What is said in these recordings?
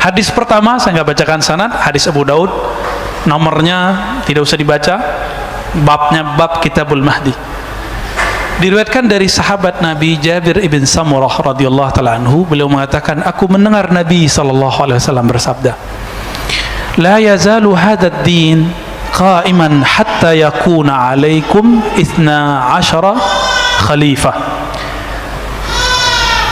Hadis pertama saya nggak bacakan sanad, hadis Abu Daud, nomornya tidak usah dibaca, babnya bab Kitabul Mahdi. Diriwayatkan dari sahabat Nabi Jabir ibn Samurah radhiyallahu taala anhu, beliau mengatakan, aku mendengar Nabi sallallahu alaihi wasallam bersabda, la yazalu hadzal din qa'iman hatta yakuna 'alaikum 12 khalifah.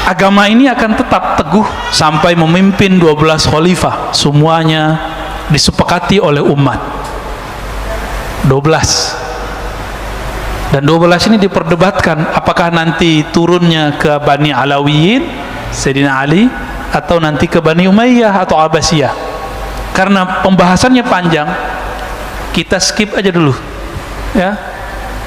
Agama ini akan tetap teguh sampai memimpin 12 khalifah, semuanya disepakati oleh umat. 12. Dan 12 ini diperdebatkan apakah nanti turunnya ke Bani Alawiyin, Sayyidina Ali, atau nanti ke Bani Umayyah atau Abbasiyah. Karena pembahasannya panjang, kita skip aja dulu, ya.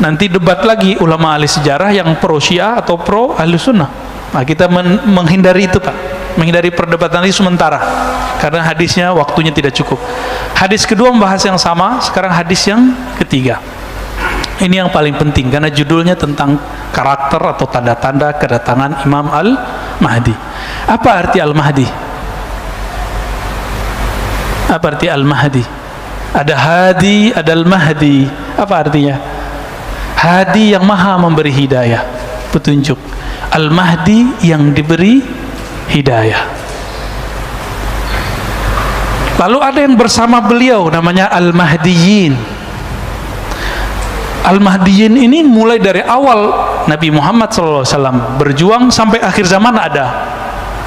Nanti debat lagi ulama ahli sejarah yang pro Syiah atau pro ahli sunnah. Nah, kita menghindari itu, Pak, menghindari perdebatan ini sementara karena hadisnya waktunya tidak cukup. Hadis kedua membahas yang sama, sekarang hadis yang ketiga. Ini yang paling penting karena judulnya tentang karakter atau tanda-tanda kedatangan Imam Al-Mahdi. Apa arti Al-Mahdi? Apa arti Al-Mahdi? Ada Hadi, ada Al-Mahdi. Apa artinya? Hadi yang maha memberi hidayah, petunjuk. Al-Mahdi yang diberi hidayah. Lalu ada yang bersama beliau namanya Al-Mahdiyin. Al-Mahdiyin ini mulai dari awal Nabi Muhammad SAW berjuang sampai akhir zaman ada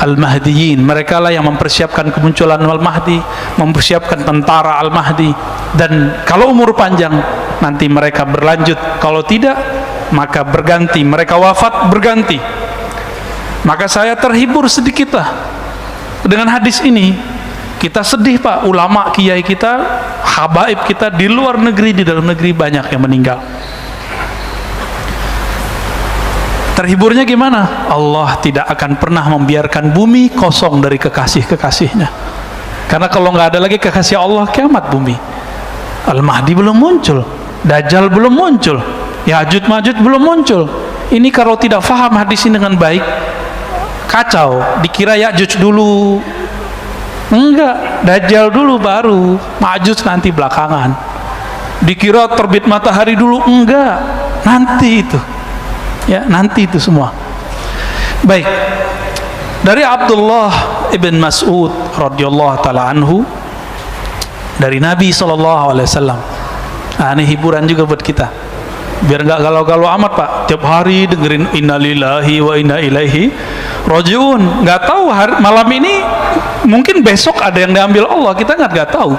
Al-Mahdiyin. Mereka lah yang mempersiapkan kemunculan Al-Mahdi, mempersiapkan tentara Al-Mahdi. Dan kalau umur panjang nanti mereka berlanjut, kalau tidak maka berganti, mereka wafat berganti. Maka saya terhibur sedikitlah dengan hadis ini. Kita sedih, Pak, ulama kiai kita, habaib kita di luar negeri, di dalam negeri banyak yang meninggal. Terhiburnya gimana? Allah tidak akan pernah membiarkan bumi kosong dari kekasih-kekasihnya. Karena kalau nggak ada lagi kekasih Allah, kiamat bumi. Al-Mahdi belum muncul, Dajjal belum muncul, Ya'juj Ma'juj belum muncul. Ini kalau tidak faham hadis ini dengan baik, kacau. Dikira Ya'juj dulu, enggak, Dajjal dulu baru, Ma'juj nanti belakangan. Dikira terbit matahari dulu, enggak, nanti itu, ya, nanti itu semua. Baik, dari Abdullah ibn Mas'ud radhiyallahu taala anhu, dari Nabi SAW. Nah, ini hiburan juga buat kita, biar nggak galau-galau amat, Pak. Tiap hari dengerin innalillahi wa inna ilaihi rajiun. Nggak tahu malam ini, mungkin besok ada yang diambil Allah, kita nggak tahu.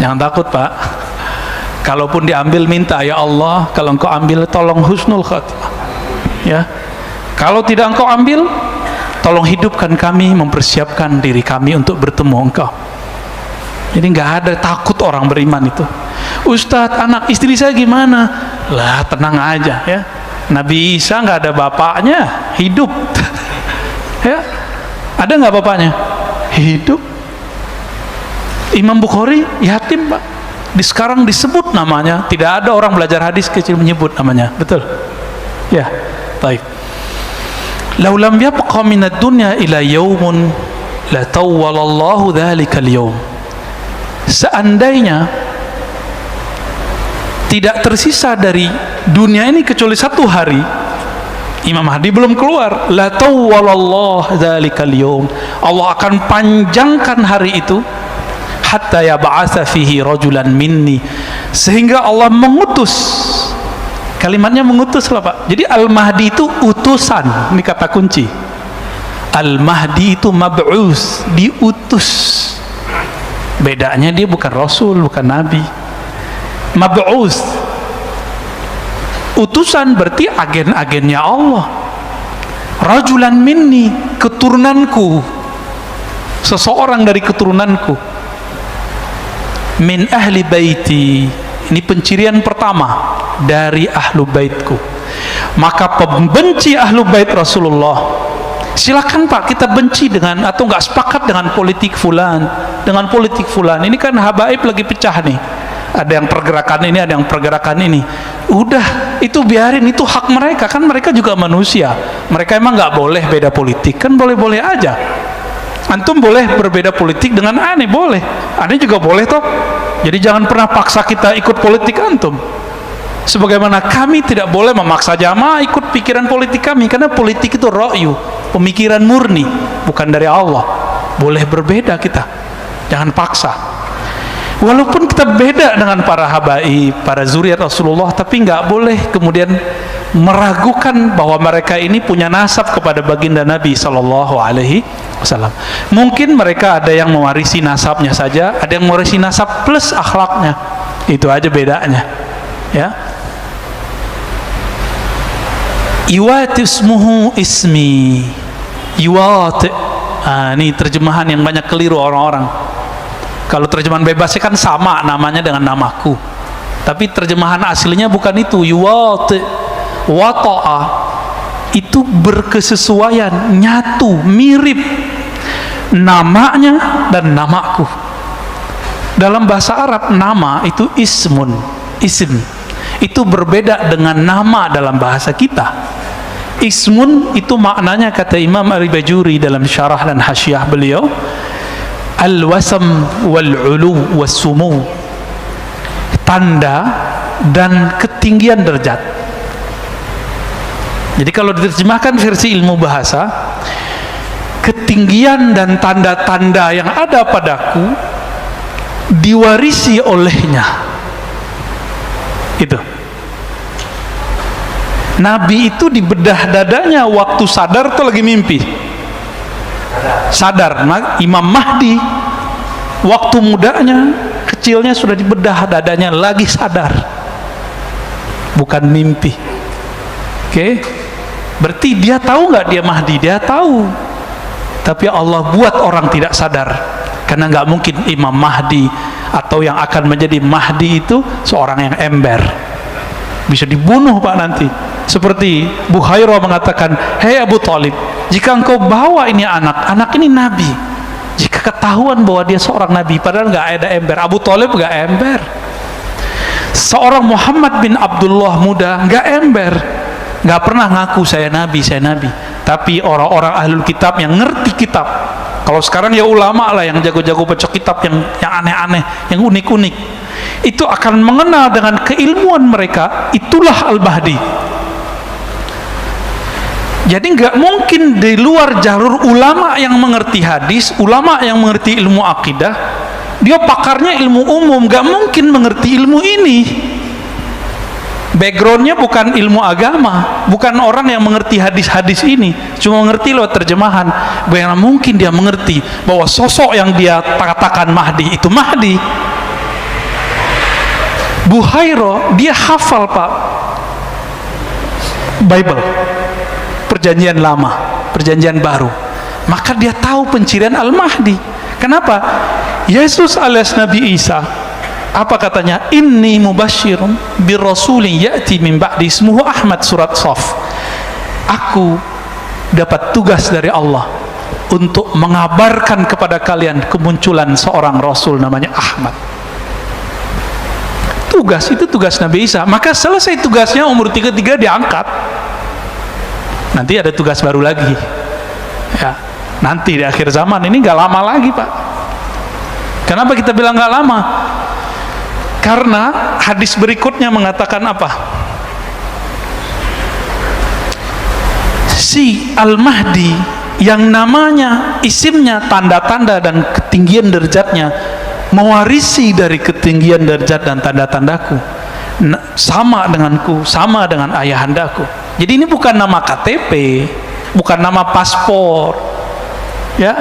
Jangan takut, Pak. Kalaupun diambil, minta, ya Allah, kalau engkau ambil tolong husnul khatimah, ya. Kalau tidak engkau ambil, tolong hidupkan kami, mempersiapkan diri kami untuk bertemu engkau. Jadi nggak ada takut orang beriman itu. Ustadz, anak istri saya gimana? Lah, tenang aja, ya. Nabi Isa nggak ada bapaknya, hidup. Ya, ada nggak bapaknya? Hidup. Imam Bukhari yatim, Pak. Sekarang disebut namanya, tidak ada orang belajar hadis kecil menyebut namanya, betul? Ya, baik. Lau lam yabqa minad dunya ila yaumun la tawwalallahu dzalikal yaum. Seandainya tidak tersisa dari dunia ini kecuali satu hari, Imam Mahdi belum keluar, la tawwalallahu dzalikal yaum, Allah akan panjangkan hari itu, hatta yab'atsa fihi rajulan minni, sehingga Allah mengutus. Kalimatnya mengutus lah, Pak. Jadi Al-Mahdi itu utusan, ini kata kunci. Al-Mahdi itu mab'us, diutus. Bedanya dia bukan Rasul, bukan Nabi. Mab'us, utusan berarti agen-agennya Allah. Rajulan minni, keturunanku, seseorang dari keturunanku. Min ahli baiti, ini pencirian pertama dari ahlu baitku. Maka pembenci ahlu bait Rasulullah, silakan, Pak, kita benci dengan atau nggak sepakat dengan politik fulan, dengan politik fulan. Ini kan habaib lagi pecah nih, ada yang pergerakan ini, ada yang pergerakan ini. Udah, itu biarin, itu hak mereka, kan mereka juga manusia. Mereka emang nggak boleh beda politik, kan boleh-boleh aja. Antum boleh berbeda politik dengan aneh, boleh. Aneh juga boleh toh. Jadi jangan pernah paksa kita ikut politik antum. Sebagaimana kami tidak boleh memaksa jamaah ikut pikiran politik kami, karena politik itu ra'yu, pemikiran murni, bukan dari Allah. Boleh berbeda kita, jangan paksa. Walaupun kita beda dengan para habaib, para zuriat Rasulullah, tapi nggak boleh kemudian meragukan bahwa mereka ini punya nasab kepada baginda Nabi Sallallahu Alaihi Wasallam. Mungkin mereka ada yang mewarisi nasabnya saja, ada yang mewarisi nasab plus akhlaknya. Itu aja bedanya. Ya. Iwat ismuhu ismi. Iwat. Ini terjemahan yang banyak keliru orang-orang. Kalau terjemahan bebasnya kan sama namanya dengan namaku, tapi terjemahan aslinya bukan itu. Yuwat, wata'a itu berkesesuaian, nyatu, mirip namanya dan namaku. Dalam bahasa Arab nama itu ismun, ism itu berbeda dengan nama dalam bahasa kita. Ismun itu maknanya, kata Imam Al-Bajuri dalam syarah dan hasyiah beliau, al-wasam wal-ulu was-sumu, tanda dan ketinggian derajat. Jadi kalau diterjemahkan versi ilmu bahasa, ketinggian dan tanda-tanda yang ada padaku diwarisi olehnya. Itu Nabi itu di bedah dadanya waktu sadar atau lagi mimpi? Sadar. Imam Mahdi waktu mudanya, kecilnya sudah dibedah dadanya, lagi sadar, bukan mimpi. Oke? Berarti dia tahu nggak dia Mahdi? Dia tahu, tapi Allah buat orang tidak sadar, karena nggak mungkin Imam Mahdi atau yang akan menjadi Mahdi itu seorang yang ember, bisa dibunuh Pak nanti. Seperti Buhairah mengatakan, hei Abu Talib, jika engkau bawa ini anak ini nabi, jika ketahuan bahwa dia seorang nabi, padahal nggak ada ember. Abu Talib nggak ember. Seorang Muhammad bin Abdullah muda nggak ember, nggak pernah ngaku saya nabi. Tapi orang-orang ahlul kitab yang ngerti kitab, kalau sekarang ya ulama lah yang jago-jago baca kitab, yang aneh-aneh, yang unik-unik, itu akan mengenal dengan keilmuan mereka, itulah Al-Mahdi. Jadi nggak mungkin di luar jalur ulama yang mengerti hadis, ulama yang mengerti ilmu akidah, dia pakarnya ilmu umum, nggak mungkin mengerti ilmu ini. Backgroundnya bukan ilmu agama, bukan orang yang mengerti hadis-hadis ini, cuma mengerti lewat terjemahan. Bagaimana mungkin dia mengerti bahwa sosok yang dia katakan Mahdi itu Mahdi? Buhairah dia hafal Pak Bible, Perjanjian Lama, Perjanjian Baru, maka dia tahu pencirian Al-Mahdi. Kenapa? Yesus alias Nabi Isa, apa katanya? Inni mubasyirun birrasulin ya'ti min ba'di ismuhu Ahmad, surat Shaf. Aku dapat tugas dari Allah untuk mengabarkan kepada kalian kemunculan seorang rasul namanya Ahmad. Tugas itu tugas Nabi Isa. Maka selesai tugasnya, umur 33 diangkat. Nanti ada tugas baru lagi, ya, nanti di akhir zaman. Ini gak lama lagi Pak. Kenapa kita bilang gak lama? Karena hadis berikutnya mengatakan apa? Si Al-Mahdi yang namanya, isimnya, tanda-tanda dan ketinggian derajatnya mewarisi dari ketinggian derajat dan tanda-tandaku, sama denganku, sama dengan ayahandaku. Jadi ini bukan nama KTP, bukan nama paspor, ya.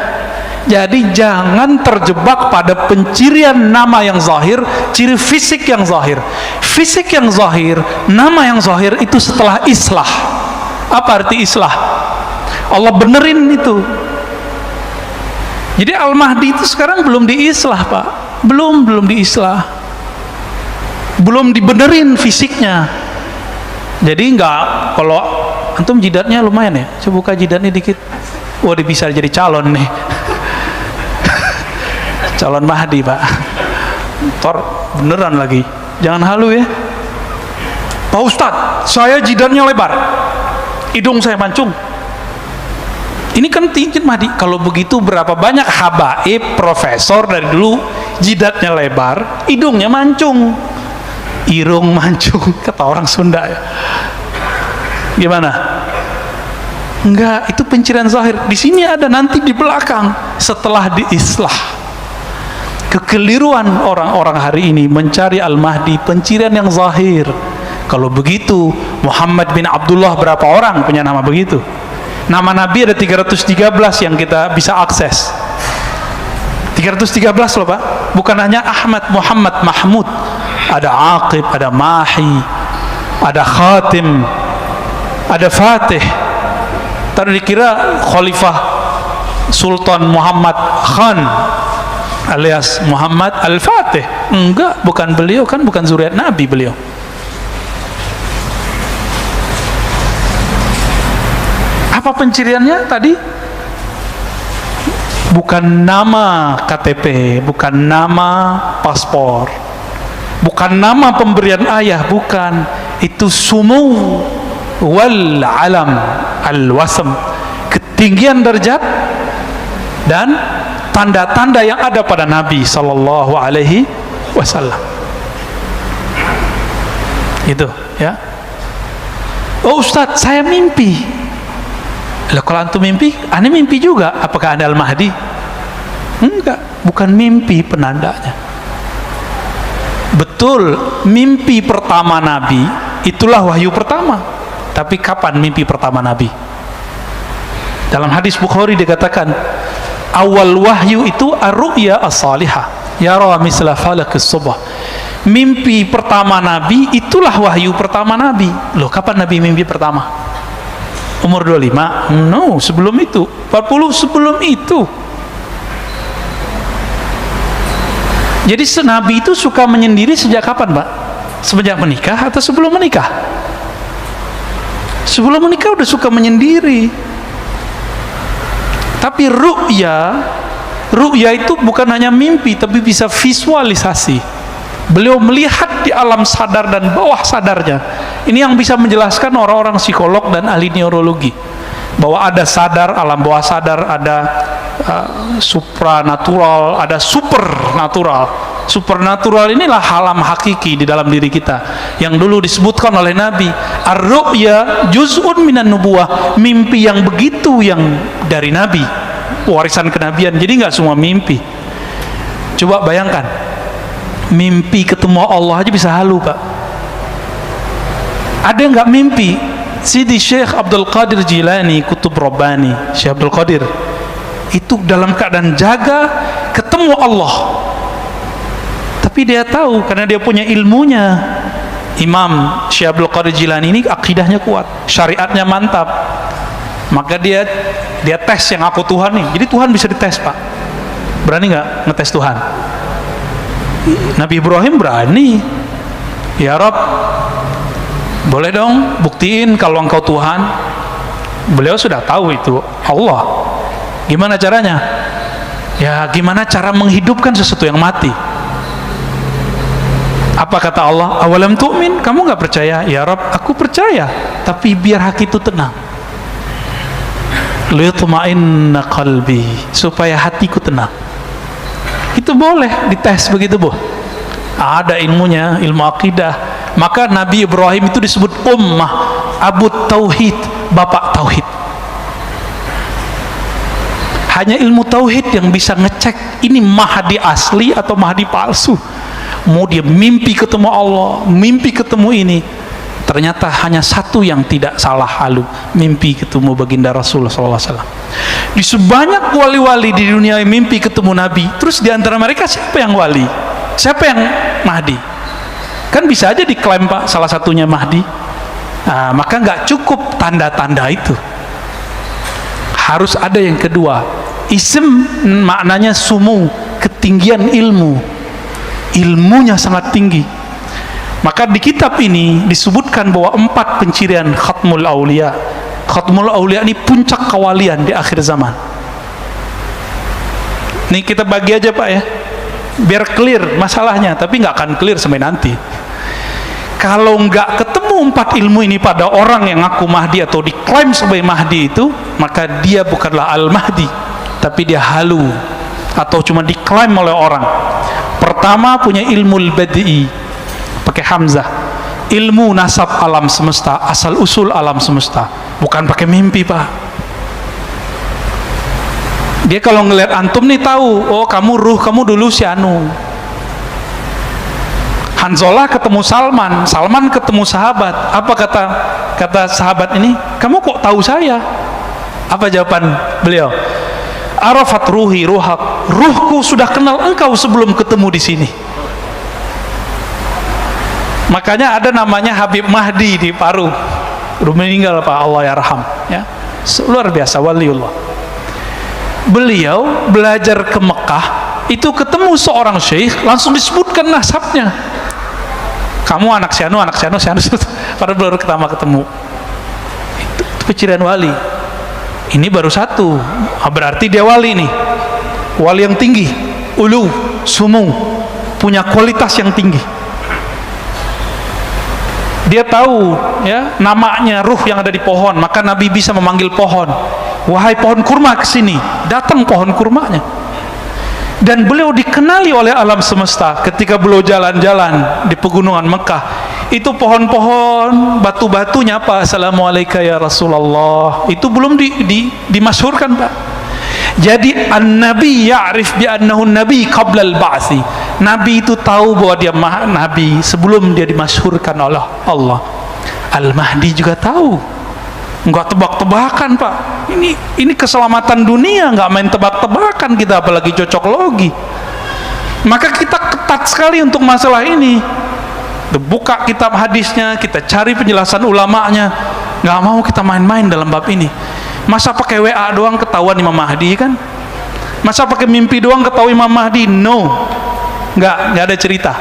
Jadi jangan terjebak pada pencirian nama yang zahir, ciri fisik yang zahir. Fisik yang zahir, nama yang zahir itu setelah islah. Apa arti islah? Allah benerin itu. Jadi Al-Mahdi itu sekarang belum diislah Pak, belum diislah, belum dibenerin fisiknya. Jadi enggak, kalau antum jidatnya lumayan ya, coba buka jidatnya dikit, wah dia bisa jadi calon nih. Calon Mahdi Pak. Ntar beneran lagi, jangan halu ya Pak Ustadz, saya jidatnya lebar, hidung saya mancung, Ini kan cincin Mahdi. Kalau begitu berapa banyak habaib, profesor dari dulu jidatnya lebar, hidungnya mancung, irung mancung, kata orang Sunda ya. Gimana? Enggak, itu pencirian zahir. Di sini ada, nanti di belakang setelah diislah. Kekeliruan orang-orang hari ini mencari Al-Mahdi pencirian yang zahir. Kalau begitu Muhammad bin Abdullah berapa orang punya nama begitu? Nama Nabi ada 313 yang kita bisa akses. 313 loh Pak. Bukan hanya Ahmad, Muhammad, Mahmud. Ada Aqib, ada Mahi, ada Khatim, ada Fatih. Tadi dikira Khalifah Sultan Muhammad Khan alias Muhammad Al-Fatih. Enggak, bukan beliau, kan bukan zuriat Nabi beliau. Apa penciriannya tadi? Bukan nama KTP, bukan nama paspor, bukan nama pemberian ayah, bukan. Itu sumu wal alam al-wasm, ketinggian derajat dan tanda-tanda yang ada pada Nabi sallallahu alaihi wasallam. Itu ya. Oh Ustadz, saya mimpi. Lah kalau antum mimpi, aneh mimpi juga. Apakah ada Al-Mahdi? Enggak, bukan mimpi penandanya. Betul, mimpi pertama Nabi itulah wahyu pertama. Tapi kapan mimpi pertama Nabi? Dalam hadis Bukhari dikatakan, awal wahyu itu ar-ru'ya as-salihah, yara misla falaqis subh. Mimpi pertama Nabi itulah wahyu pertama Nabi. Loh, kapan Nabi mimpi pertama? Umur 25? No, sebelum itu. 40 sebelum itu. Jadi Nabi itu suka menyendiri sejak kapan Pak? Sejak menikah atau sebelum menikah? Sebelum menikah udah suka menyendiri. Tapi ru'ya itu bukan hanya mimpi, tapi bisa visualisasi. Beliau melihat di alam sadar dan bawah sadarnya. Ini yang bisa menjelaskan orang-orang psikolog dan ahli neurologi, bahwa ada sadar, alam bawah sadar, ada supranatural, ada supernatural. Supernatural inilah alam hakiki di dalam diri kita, yang dulu disebutkan oleh Nabi, ar-ru'ya juz'un minan nubuwah, mimpi yang begitu yang dari Nabi, warisan kenabian. Jadi nggak semua mimpi. Coba bayangkan, mimpi ketemu Allah aja bisa halu Pak. Ada nggak mimpi? Sidi Syekh Abdul Qadir Jilani, Kutub Rabbani, Syekh Abdul Qadir itu dalam keadaan jaga ketemu Allah, tapi dia tahu karena dia punya ilmunya. Imam Syekh Abdul Qadir Jilani ini akidahnya kuat, syariatnya mantap, maka dia tes yang aku Tuhan nih. Jadi Tuhan bisa dites Pak. Berani nggak ngetes Tuhan? Nabi Ibrahim berani. Ya Rob, boleh dong buktiin kalau engkau Tuhan. Beliau sudah tahu itu Allah. Gimana caranya? Ya gimana cara menghidupkan sesuatu yang mati? Apa kata Allah? Awalam tu'min, kamu nggak percaya? Ya Rob, aku percaya, tapi biar hati itu tenang. Liyutma'inna qalbi, supaya hatiku tenang. Itu boleh dites begitu Bu. Ada ilmunya, ilmu akidah. Maka Nabi Ibrahim itu disebut ummah, Abu Tauhid, bapak tauhid. Hanya ilmu tauhid yang bisa ngecek ini Mahdi asli atau Mahdi palsu. Mau dia mimpi ketemu Allah, mimpi ketemu ini, ternyata hanya satu yang tidak salah halu, mimpi ketemu baginda Rasulullah SAW. Di sebanyak wali-wali di dunia yang mimpi ketemu Nabi, terus di antara mereka siapa yang wali? Siapa yang Mahdi? Kan bisa aja diklaim Pak salah satunya Mahdi. Nah, maka nggak cukup tanda-tanda itu, harus ada yang kedua. Ism maknanya sumu, ketinggian ilmu, ilmunya sangat tinggi. Maka di kitab ini disebutkan bahwa 4 pencirian Khatmul Aulia. Khatmul Aulia ini puncak kewalian di akhir zaman. Ini kita bagi aja Pak ya, biar clear masalahnya, tapi nggak akan clear sampai nanti. Kalau nggak ketemu empat ilmu ini pada orang yang ngaku Mahdi atau diklaim sebagai Mahdi itu, maka dia bukanlah Al-Mahdi, tapi dia halu atau cuma diklaim oleh orang. Pertama, punya ilmu al-badi, pakai hamzah, ilmu nasab alam semesta, asal usul alam semesta, bukan pakai mimpi, Pak. Dia kalau ngelihat antum nih tahu, oh kamu ruh, kamu dulu si anu. Hanzalah ketemu Salman, Salman ketemu sahabat. Apa kata sahabat ini? Kamu kok tahu saya? Apa jawaban beliau? Arafat ruhi ruhak, ruhku sudah kenal engkau sebelum ketemu di sini. Makanya ada namanya Habib Mahdi di Paru. Udah meninggal Pak, Allah yarham, ya. Luar biasa waliullah. Beliau belajar ke Mekah, itu ketemu seorang syekh, langsung disebutkan nasabnya. Kamu anak si anu, pada baru pertama ketemu. Itu pencirian wali. Ini baru satu, berarti dia wali nih, wali yang tinggi, ulu, sumu, punya kualitas yang tinggi. Dia tahu ya namanya ruh yang ada di pohon, maka Nabi bisa memanggil pohon, wahai pohon kurma kesini, datang pohon kurmanya. Dan beliau dikenali oleh alam semesta ketika beliau jalan-jalan di pegunungan Mekah. Itu pohon-pohon, batu-batunya apa? Assalamualaikum ya Rasulullah. Itu belum dimasyhurkan, Pak. Jadi an-nabi ya'rif bi annahu nabi qabla al-ba'thi. Nabi itu tahu bahwa dia nabi sebelum dia dimasyhurkan oleh Allah. Al-Mahdi juga tahu. Enggak tebak-tebakan, Pak. Ini keselamatan dunia, enggak main tebak-tebakan kita, apalagi cocok logi. Maka kita ketat sekali untuk masalah ini. Buka kitab hadisnya, kita cari penjelasan ulamanya. Enggak mau kita main-main dalam bab ini. Masa pakai WA doang ketahuan Imam Mahdi kan? Masa pakai mimpi doang ketahuan Imam Mahdi? No. Enggak ada cerita.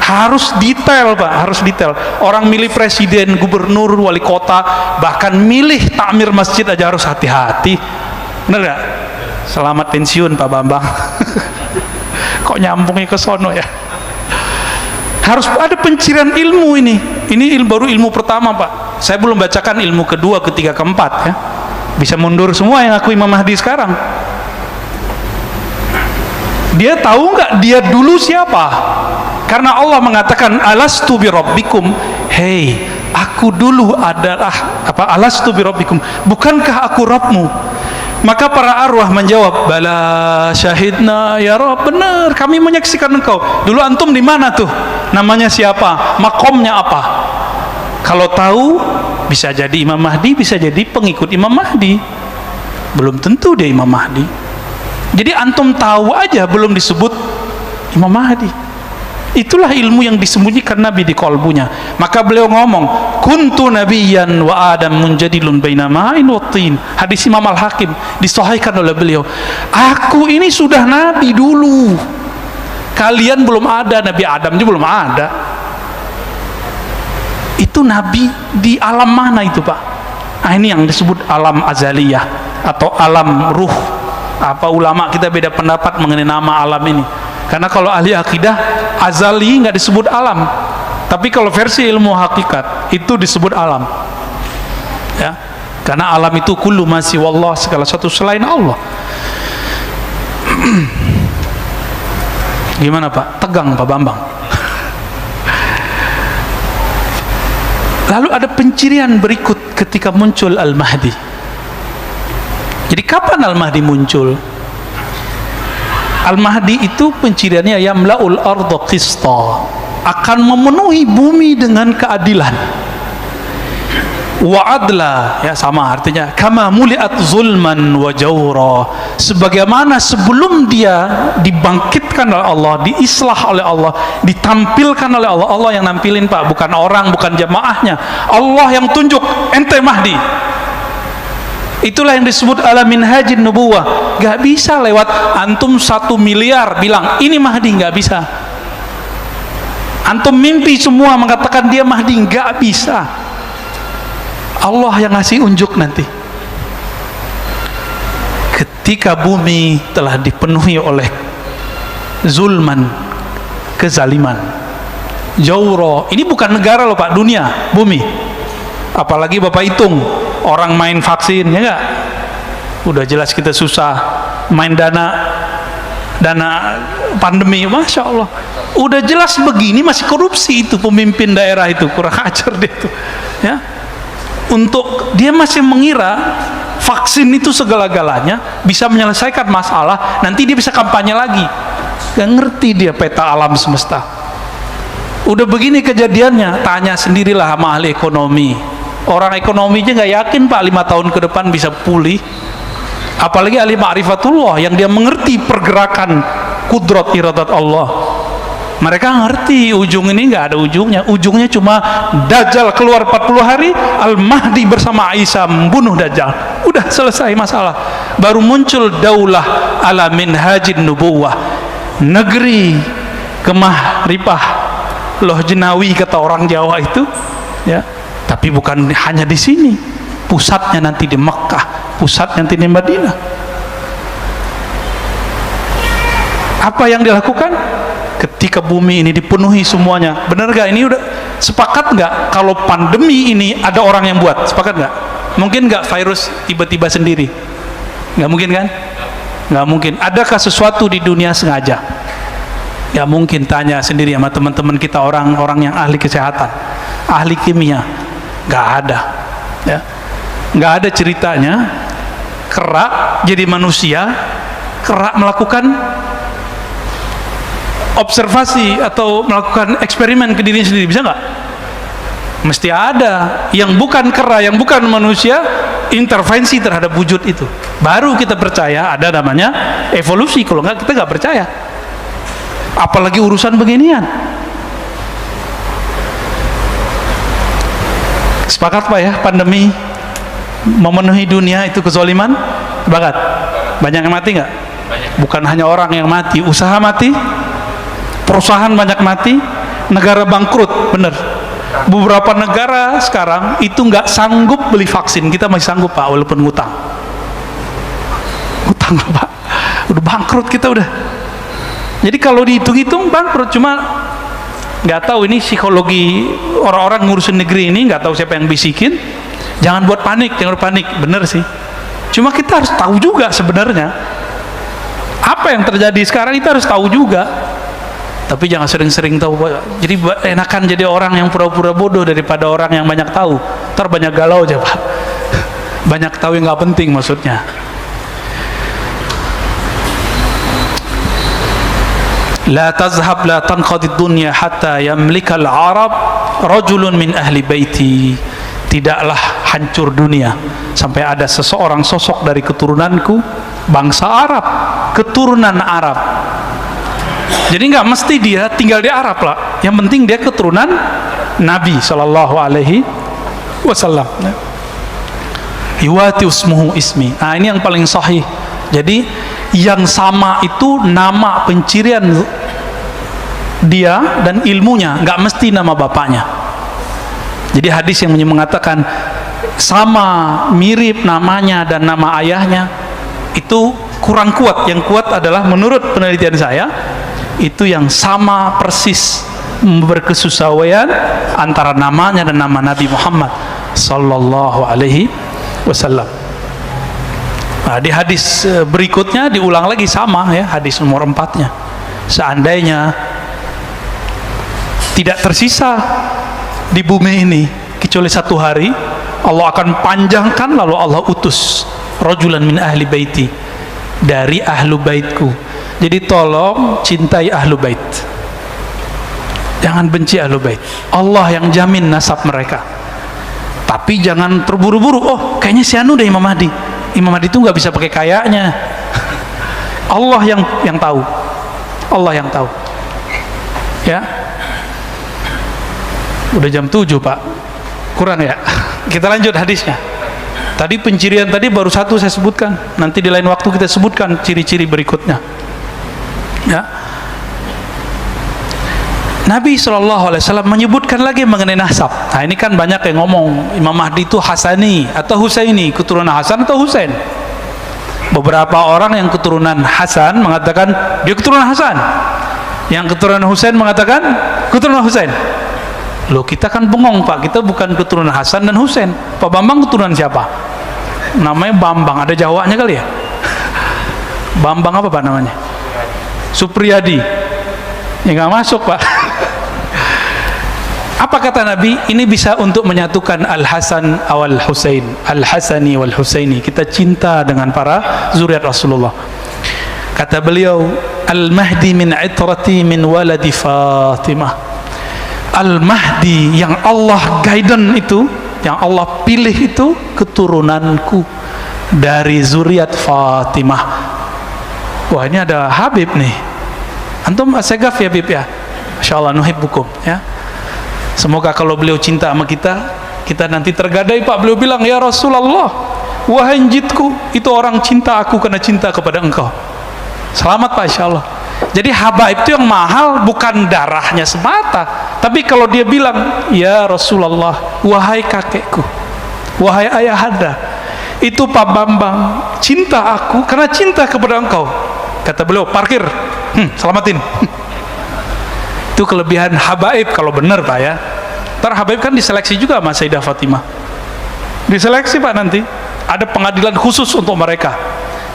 Harus detail, Pak, harus detail. Orang milih presiden, gubernur, wali kota, bahkan milih takmir masjid aja harus hati-hati. Bener gak? Selamat pensiun Pak Bambang. Kok nyambungnya ke sono ya? Harus ada pencirian ilmu ini. Ini baru ilmu pertama, Pak. Saya belum bacakan ilmu kedua, ketiga, keempat ya. Bisa mundur semua yang aku Imam Mahdi sekarang. Dia tahu nggak dia dulu siapa? Karena Allah mengatakan alastu bi rabbikum, hei aku dulu adalah apa, alastu bi rabbikum, bukankah aku Rabbmu? Maka para arwah menjawab, bala syahidna ya Rabb, benar kami menyaksikan engkau. Dulu antum di mana tuh? Namanya siapa? Makomnya apa? Kalau tahu bisa jadi Imam Mahdi, bisa jadi pengikut Imam Mahdi. Belum tentu dia Imam Mahdi. Jadi antum tahu aja belum disebut Imam Mahdi. Itulah ilmu yang disembunyikan Nabi di kolbunya. Maka beliau ngomong, kuntu nabiyyan wa adam munjadilun baina ma'in wa tin. Hadis Imam Al-Hakim disahihkan oleh beliau. Aku ini sudah nabi dulu. Kalian belum ada, Nabi Adam juga belum ada. Itu nabi di alam mana itu, Pak? Nah, ini yang disebut alam azaliyah atau alam ruh. Apa ulama kita beda pendapat mengenai nama alam ini. Karena kalau ahli akidah azali nggak disebut alam, tapi kalau versi ilmu hakikat itu disebut alam. Ya, karena alam itu kullu ma siwallah, segala sesuatu selain Allah. Gimana Pak? Tegang Pak Bambang. Lalu ada pencirian berikut ketika muncul Al-Mahdi. Jadi kapan Al-Mahdi muncul? Al-Mahdi itu penciriannya yamla'ul arda qista, akan memenuhi bumi dengan keadilan. Wa adla, ya sama artinya, kama muliat zulman wa jawra, sebagaimana sebelum dia dibangkitkan oleh Allah, diislah oleh Allah, ditampilkan oleh Allah. Allah yang nampilin, Pak, bukan orang, bukan jamaahnya. Allah yang tunjuk, ente Mahdi. Itulah yang disebut ala minhajin nubuwah. Gak bisa lewat antum 1 miliar bilang ini Mahdi, gak bisa. Antum mimpi semua mengatakan dia Mahdi, gak bisa. Allah yang ngasih unjuk nanti. Ketika bumi telah dipenuhi oleh zulman, kezaliman, jawro. Ini bukan negara loh Pak, dunia, bumi. Apalagi Bapak hitung orang main vaksin, ya enggak? Udah jelas kita susah. Main dana pandemi, Masya Allah. Udah jelas begini masih korupsi itu pemimpin daerah itu, kurang ajar dia tuh. Ya. Untuk dia masih mengira vaksin itu segala-galanya bisa menyelesaikan masalah, nanti dia bisa kampanye lagi. Gak ngerti dia peta alam semesta. Udah begini kejadiannya, tanya sendirilah sama ahli ekonomi. Orang ekonominya nggak yakin Pak 5 tahun ke depan bisa pulih. Apalagi ahli ma'rifatullah yang dia mengerti pergerakan kudrat iradat Allah. Mereka ngerti ujung ini nggak ada ujungnya. Ujungnya cuma Dajjal keluar 40 hari, Al-Mahdi bersama Isa membunuh Dajjal. Udah selesai masalah. Baru muncul daulah ala minhajin nubuwah, negeri kemah ripah loh jenawi kata orang Jawa itu, ya. Tapi bukan hanya di sini, pusatnya nanti di Mekah, pusatnya nanti di Madinah. Apa yang dilakukan ketika bumi ini dipenuhi semuanya? Benar gak? Ini udah sepakat nggak kalau pandemi ini ada orang yang buat? Sepakat nggak? Mungkin nggak virus tiba-tiba sendiri? Nggak mungkin kan? Nggak mungkin. Adakah sesuatu di dunia sengaja? Nggak mungkin. Tanya sendiri sama teman-teman kita, orang-orang yang ahli kesehatan, ahli kimia. Nggak ada, ya. Nggak ada ceritanya kera jadi manusia, kera melakukan observasi atau melakukan eksperimen ke dirinya sendiri. Bisa nggak? Mesti ada yang bukan kera, yang bukan manusia intervensi terhadap wujud itu, baru kita percaya ada namanya evolusi. Kalau nggak, kita nggak percaya. Apalagi urusan beginian. Sepakat Pak ya, pandemi memenuhi dunia itu kezaliman? Sepakat? Banyak yang mati nggak? Bukan hanya orang yang mati, usaha mati, perusahaan banyak mati, negara bangkrut, bener. Beberapa negara sekarang itu nggak sanggup beli vaksin, kita masih sanggup Pak, walaupun ngutang. Ngutang Pak, udah bangkrut kita udah. Jadi kalau dihitung-hitung bangkrut, cuma nggak tahu ini psikologi orang-orang ngurusin negeri ini, nggak tahu siapa yang bisikin. Jangan buat panik, jangan panik, bener sih. Cuma kita harus tahu juga sebenarnya apa yang terjadi sekarang, kita harus tahu juga. Tapi jangan sering-sering tahu. Jadi enakan jadi orang yang pura-pura bodoh daripada orang yang banyak tahu. Ntar banyak galau aja Pak. Banyak tahu yang nggak penting maksudnya. La tazhab la tanqadid dunya hatta yamlikal Arab rajulun min ahli baiti. Tidaklah hancur dunia sampai ada seseorang sosok dari keturunanku, bangsa Arab, keturunan Arab. Jadi nggak mesti dia tinggal di Arab lah, yang penting dia keturunan Nabi Shallallahu Alaihi Wasallam. Yuwati usmuhu ismi. Nah ini yang paling sahih. Jadi yang sama itu nama pencirian dia dan ilmunya, nggak mesti nama bapaknya. Jadi hadis yang mengatakan sama mirip namanya dan nama ayahnya itu kurang kuat. Yang kuat adalah menurut penelitian saya itu yang sama persis berkesesuaian antara namanya dan nama Nabi Muhammad Sallallahu Alaihi Wasallam. Nah, di hadis berikutnya diulang lagi sama ya, hadis nomor 4-nya. Seandainya tidak tersisa di bumi ini kecuali 1 hari, Allah akan panjangkan, lalu Allah utus rajulan min ahli baiti, dari ahlu baitku. Jadi tolong cintai ahlu bait, jangan benci ahlu bait. Allah yang jamin nasab mereka. Tapi jangan terburu-buru, oh kayaknya si anu deh Imam Mahdi. Imam Mahdi itu nggak bisa pakai kayaknya. Allah yang tahu. Allah yang tahu. Ya. Udah jam 7 Pak, kurang ya. Kita lanjut hadisnya. Tadi pencirian tadi baru 1 saya sebutkan, nanti di lain waktu kita sebutkan ciri-ciri berikutnya ya. Nabi SAW menyebutkan lagi mengenai nasab. Nah ini kan banyak yang ngomong Imam Mahdi itu Hasani atau Husaini, keturunan Hasan atau Husain. Beberapa orang yang keturunan Hasan mengatakan dia keturunan Hasan, yang keturunan Husain mengatakan keturunan Husain. Loh, kita kan bengong Pak, kita bukan keturunan Hasan dan Husain. Pak Bambang keturunan siapa? Namanya Bambang, ada Jawanya kali ya? Bambang apa Pak namanya? Supriyadi. Ya nggak masuk Pak. Apa kata Nabi? Ini bisa untuk menyatukan Al-Hasan wal Husain, Al-Hasani wal Husaini. Kita cinta dengan para zuriat Rasulullah. Kata beliau, Al-Mahdi min itrati min waladi Fatimah. Al-Mahdi yang Allah guidance itu, yang Allah pilih itu keturunanku dari zuriat Fatimah. Wah, ini ada Habib nih. Antum segaf ya Habib ya. Masyaallah, nuhibbukum ya. Semoga kalau beliau cinta sama kita, kita nanti tergadai Pak. Beliau bilang, ya Rasulullah, wahai jitku, itu orang cinta aku karena cinta kepada engkau. Selamat Pak, insyaallah. Jadi habaib itu yang mahal bukan darahnya semata, tapi kalau dia bilang, ya Rasulullah, wahai kakekku, wahai ayahanda, itu Pak Bambang cinta aku karena cinta kepada engkau. Kata beliau, parkir, selamatin. Itu kelebihan habaib kalau benar Pak ya. Ntar habaib kan diseleksi juga sama Sayyidah Fatimah. Diseleksi Pak, nanti ada pengadilan khusus untuk mereka.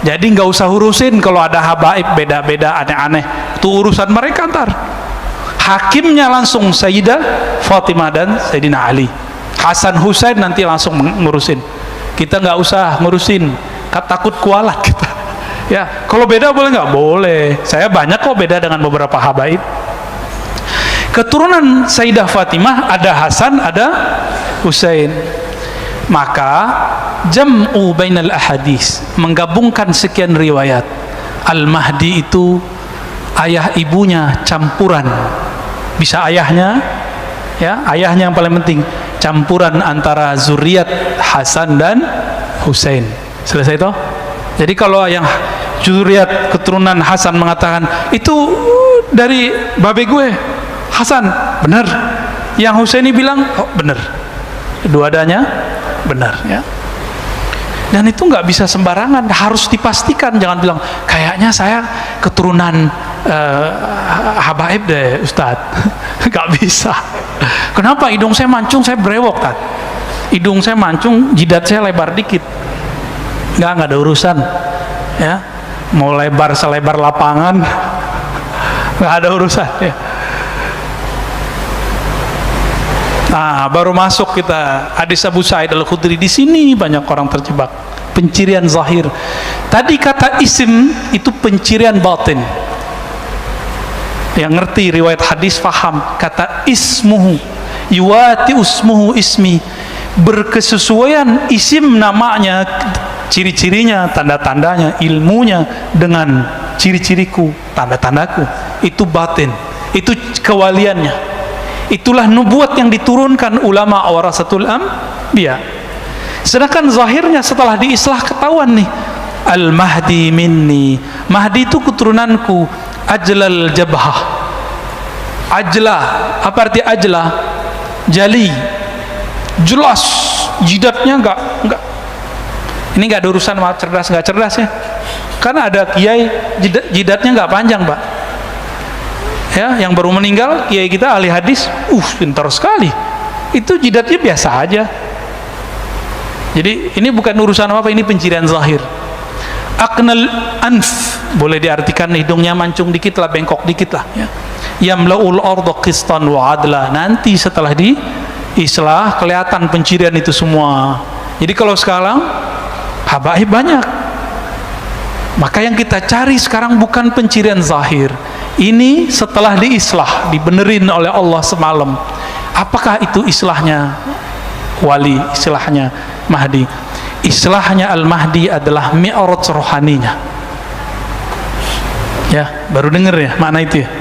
Jadi nggak usah urusin kalau ada habaib beda-beda aneh-aneh. Itu urusan mereka ntar. Hakimnya langsung Sayyidah Fatimah dan Sayyidina Ali. Hasan Husain nanti langsung ngurusin. Kita nggak usah ngurusin, takut kualat kita. Ya, kalau beda boleh nggak? Boleh. Saya banyak kok beda dengan beberapa habaib. Keturunan Sayyidah Fatimah ada Hasan, ada Husain. Maka jam'u bainal ahadis, menggabungkan sekian riwayat. Al-Mahdi itu ayah ibunya campuran. Bisa ayahnya, ya, ayahnya yang paling penting, campuran antara zuriat Hasan dan Husain. Selesai toh? Jadi kalau yang zuriat keturunan Hasan mengatakan itu dari babe gue Hasan, benar. Yang Husaini bilang, oh benar. Dua-duanya benar ya. Dan itu nggak bisa sembarangan, harus dipastikan. Jangan bilang kayaknya saya keturunan habaib deh Ustadz. Nggak bisa. Kenapa? Hidung saya mancung, saya brewok kan. Hidung saya mancung, jidat saya lebar dikit. Nggak ada urusan ya. Mau lebar selebar lapangan, nggak ada urusan ya. Nah, baru masuk kita hadis Abu Sa'id Al-Khudri. Di sini banyak orang terjebak. Pencirian zahir. Tadi kata isim itu pencirian batin. Yang ngerti riwayat hadis faham. Kata ismuhu yuwati usmuhu ismi, berkesesuaian isim namanya, ciri-cirinya, tanda-tandanya, ilmunya dengan ciri-ciriku, tanda-tandaku. Itu batin. Itu kewaliannya. Itulah nubuat yang diturunkan ulama warasatul anbiya. Sedangkan zahirnya setelah diislah ketahuan nih, Al-Mahdi minni, Mahdi itu keturunanku, ajlal jabhah. Ajlah, apa arti ajlah? Jali, jelas, jidatnya enggak. Ini enggak ada urusan sama cerdas enggak cerdas ya. Karena ada kiai jidatnya enggak panjang Pak ya, yang baru meninggal kiai kita ahli hadis, pintar sekali, itu jidatnya biasa aja. Jadi ini bukan urusan apa, ini pencirian zahir. Aknal anf, boleh diartikan hidungnya mancung dikit lah, bengkok dikit lah ya. Yamlaul arda qistan wa adla, nanti setelah diislah kelihatan pencirian itu semua. Jadi kalau sekarang habaib banyak, maka yang kita cari sekarang bukan pencirian zahir. Ini setelah diislah, dibenerin oleh Allah semalam. Apakah itu islahnya wali, islahnya Mahdi? Islahnya Al-Mahdi adalah mi'raj rohaninya. Ya, baru dengar ya makna itu ya.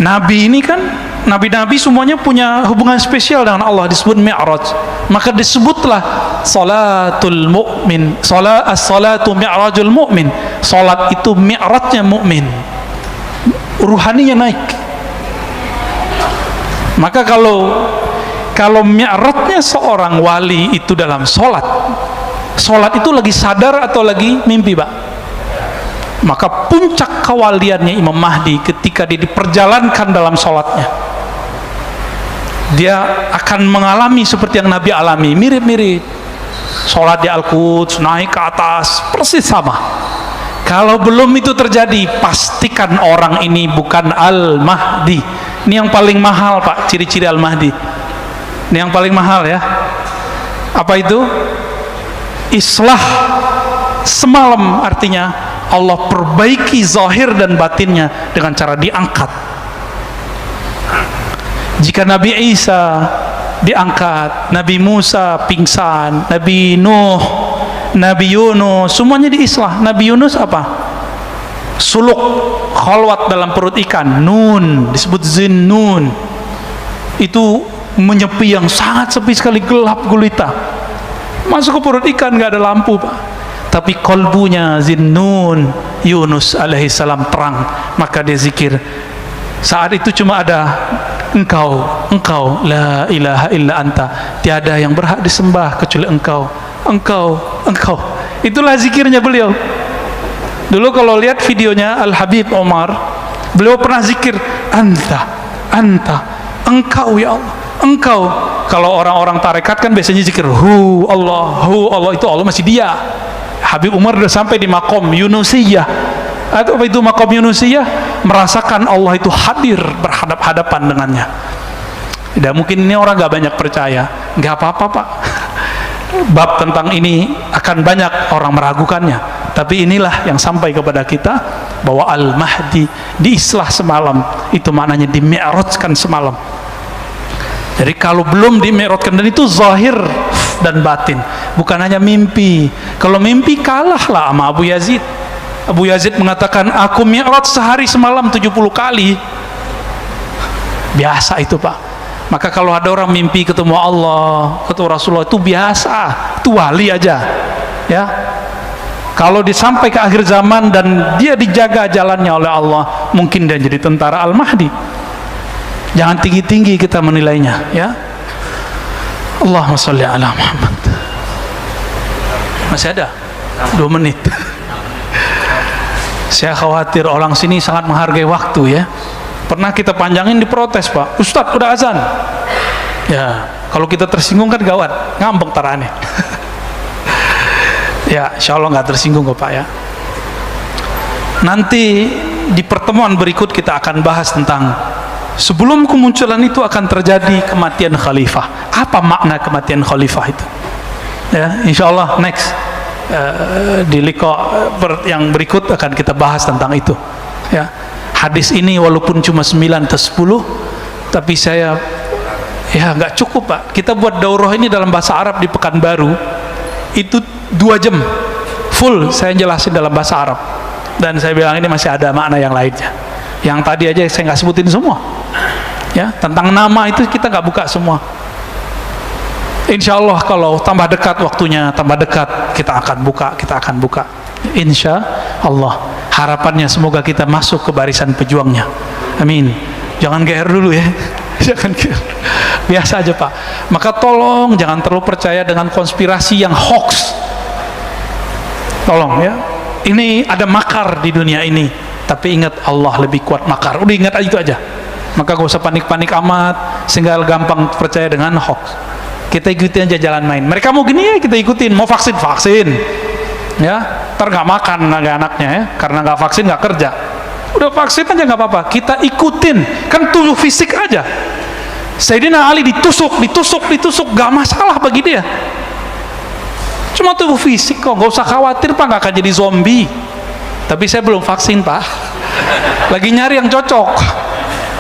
Nabi ini kan, nabi-nabi semuanya punya hubungan spesial dengan Allah, disebut mi'raj. Maka disebutlah salatul mu'min, as-salatu mi'rajul mu'min. Salat itu mi'rajnya mukmin. Ruhaninya naik. Maka kalau mi'rajnya seorang wali itu dalam sholat itu lagi sadar atau lagi mimpi Pak? Maka puncak kewaliannya Imam Mahdi ketika dia diperjalankan dalam sholatnya. dia akan mengalami seperti yang Nabi alami, mirip-mirip. Sholat di Al-Quds, naik ke atas, persis sama. Kalau belum itu terjadi, pastikan orang ini bukan Al-Mahdi. Ini yang paling mahal, Pak, ciri-ciri Al-Mahdi. Ini yang paling mahal ya. Apa itu? Islah semalam, artinya Allah perbaiki zahir dan batinnya dengan cara diangkat. Jika Nabi Isa diangkat, Nabi Musa pingsan, Nabi Nuh, Nabi Yunus, semuanya diislah. Nabi Yunus apa? Suluk, khalwat dalam perut ikan, nun, disebut zinnun. Itu menyepi yang sangat sepi sekali, gelap gulita. Masuk ke perut ikan, nggak ada lampu, Pak. Tapi kolbunya zinnun, Yunus alaihissalam terang, maka dia zikir. Saat itu cuma ada engkau, la ilaha illa anta, tiada yang berhak disembah kecuali engkau. Itulah zikirnya beliau. Dulu kalau lihat videonya Al-Habib Omar, beliau pernah zikir anta, engkau ya Allah, engkau. Kalau orang-orang tarekat kan biasanya zikir hu Allah, itu Allah masih dia. Habib Umar sudah sampai di makom Yunusiyah. Atau apa itu makom Yunusiyah? Merasakan Allah itu hadir berhadap-hadapan dengannya. Tidak mungkin ini orang gak banyak percaya. Gak apa-apa, Pak. Bab tentang ini akan banyak orang meragukannya, tapi inilah yang sampai kepada kita bahwa Al-Mahdi diislah semalam, itu maknanya di-mi'rajkan semalam. Jadi kalau belum di-mi'rajkan, dan itu zahir dan batin, bukan hanya mimpi. Kalau mimpi kalahlah sama Abu Yazid. Abu Yazid mengatakan aku mi'raj sehari semalam 70 kali. Biasa itu, Pak. Maka kalau ada orang mimpi ketemu Allah, ketemu Rasulullah, itu biasa, itu wali aja ya. Kalau disampai ke akhir zaman dan dia dijaga jalannya oleh Allah, mungkin dia jadi tentara Al-Mahdi. Jangan tinggi-tinggi kita menilainya ya. Allahumma sholli ala Muhammad. Masih ada 2 menit. Saya khawatir orang sini sangat menghargai waktu ya. Pernah kita panjangin, diprotes, Pak. Ustadz udah azan. Ya, kalau kita tersinggung kan gawat, ngambek tarane. Ya, insya Allah nggak tersinggung kok, Pak ya. Nanti di pertemuan berikut kita akan bahas tentang sebelum kemunculan itu akan terjadi kematian khalifah. Apa makna kematian khalifah itu? Ya, insya Allah next di liqa yang berikut akan kita bahas tentang itu. Ya. Hadis ini walaupun cuma 9 atau 10, tapi saya ya nggak cukup, Pak. Kita buat daurah ini dalam bahasa Arab di Pekanbaru itu 2 jam full saya jelasin dalam bahasa Arab, dan saya bilang ini masih ada makna yang lainnya. Yang tadi aja saya nggak sebutin semua ya, tentang nama itu kita nggak buka semua. Insya Allah kalau tambah dekat waktunya, tambah dekat kita akan buka insya Allah. Harapannya semoga kita masuk ke barisan pejuangnya, amin. Jangan GR dulu ya. Jangan GR, biasa aja, Pak. Maka tolong jangan terlalu percaya dengan konspirasi yang hoax. Tolong ya, ini ada makar di dunia ini, tapi ingat Allah lebih kuat makar. Udah ingat itu aja. Maka gak usah panik-panik amat sehingga gampang percaya dengan hoax. Kita ikutin aja jalan main. Mereka mau gini ya kita ikutin, mau vaksin ya, ntar nggak makan anaknya ya, karena nggak vaksin nggak kerja. Udah vaksin aja nggak apa-apa, kita ikutin, kan tubuh fisik aja. Sayyidina Ali ditusuk, nggak masalah bagi dia. Cuma tubuh fisik kok, nggak usah khawatir, Pak, nggak akan jadi zombie. Tapi saya belum vaksin, Pak. Lagi nyari yang cocok.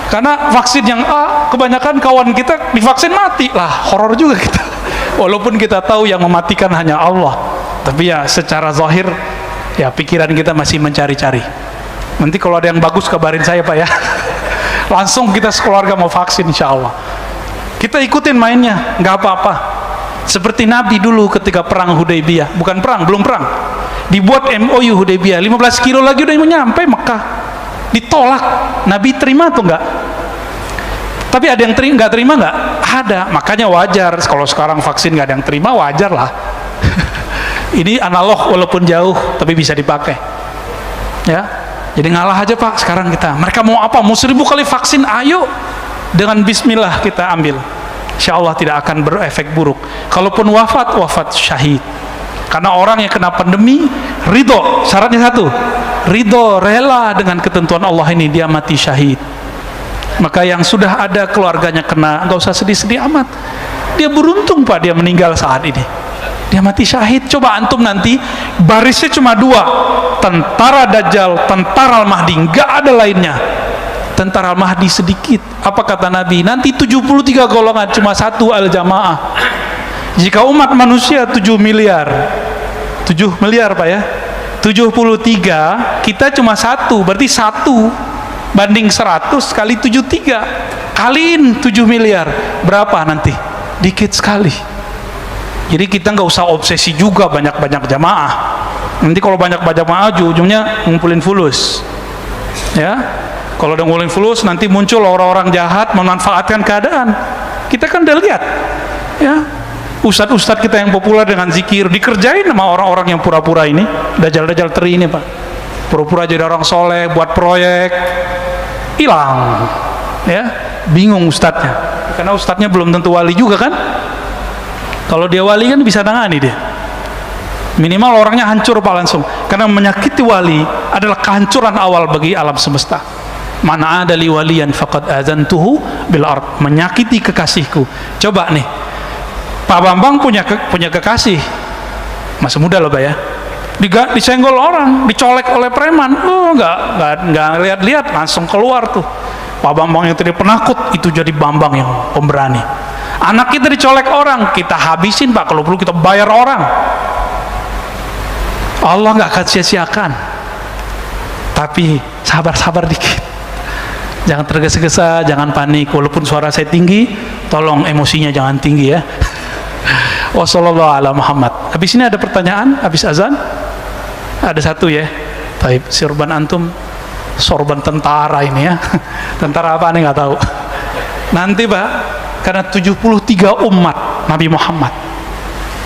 Karena vaksin yang A, kebanyakan kawan kita divaksin mati lah, horor juga kita. Walaupun kita tahu yang mematikan hanya Allah, tapi ya secara zahir ya pikiran kita masih mencari-cari. Nanti kalau ada yang bagus kabarin saya, Pak ya. Langsung kita sekeluarga mau vaksin insya Allah. Kita ikutin mainnya, nggak apa-apa. Seperti Nabi dulu ketika perang Hudaybiyah, belum perang. Dibuat MOU Hudaybiyah, 15 kilo lagi udah mau nyampe Mekah. Ditolak. Nabi terima atau enggak? Tapi ada yang nggak terima nggak? Ada. Makanya wajar kalau sekarang vaksin nggak ada yang terima, wajar lah. Ini analog walaupun jauh tapi bisa dipakai ya. Jadi ngalah aja, Pak, sekarang kita. Mereka mau apa? Mau 1000 kali vaksin, ayo dengan bismillah kita ambil. insya Allah tidak akan berefek buruk. Kalaupun wafat, wafat syahid. Karena orang yang kena pandemi ridho, syaratnya satu, ridho, rela dengan ketentuan Allah ini, dia mati syahid. Maka yang sudah ada keluarganya kena, nggak usah sedih-sedih amat. Dia beruntung Pak, dia meninggal saat ini, dia mati syahid. Coba antum nanti barisnya cuma dua, tentara Dajjal, tentara Al-Mahdi, nggak ada lainnya. Tentara Al-Mahdi sedikit. Apa kata Nabi? Nanti 73 golongan, cuma satu al-jamaah. Jika umat manusia 7 miliar 7 miliar Pak ya, 73, kita cuma satu, berarti 1 banding 100 kali 73, kaliin 7 miliar, berapa nanti? Dikit sekali. Jadi kita nggak usah obsesi juga banyak-banyak jamaah. Nanti kalau banyak-banyak jamaah ujung-ujungnya ngumpulin fulus, ya. Kalau udah ngumpulin fulus, nanti muncul orang-orang jahat memanfaatkan keadaan. Kita kan udah lihat, ya. Ustadz-ustadz kita yang populer dengan zikir dikerjain sama orang-orang yang pura-pura ini, dajjal-dajjal teri ini Pak, pura-pura jadi orang soleh, buat proyek, hilang, ya, bingung ustadznya, karena ustadznya belum tentu wali juga kan. Kalau dia wali kan bisa nangani dia, minimal orangnya hancur Pak langsung, karena menyakiti wali adalah kehancuran awal bagi alam semesta. Mana ada li waliyan faqad azantuhu bil ard, menyakiti kekasihku. Coba nih, Pak Bambang punya kekasih, masih muda loh Pak ya, disenggol orang, dicolek oleh preman, nggak lihat-lihat, langsung keluar tuh. Pak Bambang yang tadi penakut itu jadi Bambang yang pemberani. Anak kita dicolek orang, kita habisin Pak, kalau perlu kita bayar orang. Allah nggak akan sia-siakan. Tapi sabar-sabar dikit, jangan tergesa-gesa, jangan panik. Walaupun suara saya tinggi, tolong emosinya jangan tinggi ya. Wassallallahu ala Muhammad. Habis ini ada pertanyaan, habis azan ada satu ya. Baik, sorban antum sorban tentara ini ya. Tentara apa nih nggak tahu. Nanti Pak, karena 73 umat Nabi Muhammad,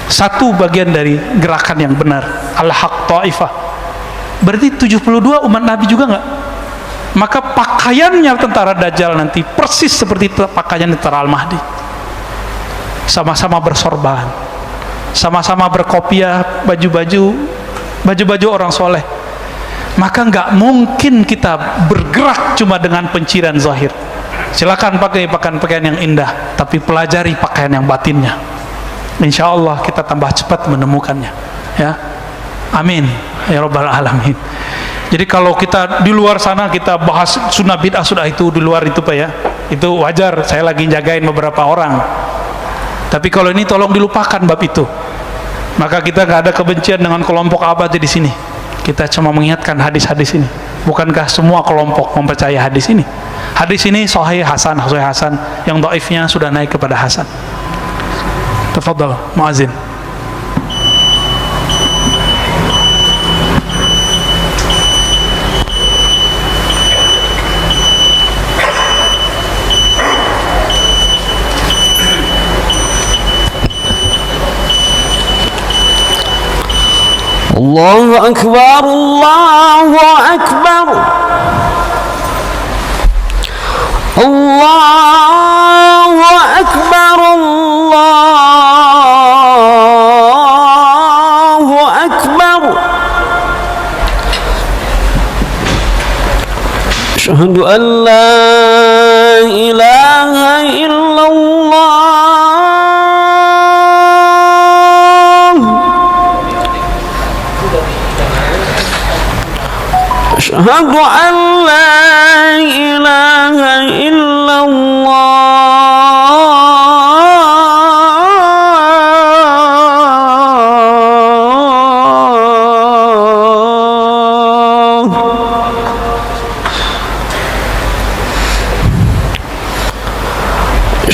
satu bagian dari gerakan yang benar, al-haq ta'ifah, berarti 72 umat Nabi juga nggak? Maka pakaiannya tentara Dajjal nanti persis seperti pakaian tentara Al-Mahdi, sama-sama bersorban, sama-sama berkopiah, baju-baju orang soleh. Maka nggak mungkin kita bergerak cuma dengan penciran zahir. Silakan pakai pakaian yang indah, tapi pelajari pakaian yang batinnya. Insya Allah kita tambah cepat menemukannya, ya. Amin ya rabbal alamin. Jadi kalau kita di luar sana kita bahas sunnah bid'ah, sudah itu di luar itu Pak ya, itu wajar, saya lagi jagain beberapa orang. Tapi kalau ini tolong dilupakan bab itu. Maka kita nggak ada kebencian dengan kelompok apa aja di sini. Kita cuma mengingatkan hadis-hadis ini. Bukankah semua kelompok mempercayai hadis ini? Hadis ini sahih hasan, yang dhaifnya sudah naik kepada hasan. Tafadhal muazin. Allahu Akbar, Allahu Akbar, Allahu Akbar, Allahu Akbar. Asyhadu an la ilaha illallah. Asyhadu an la ilaha illallah.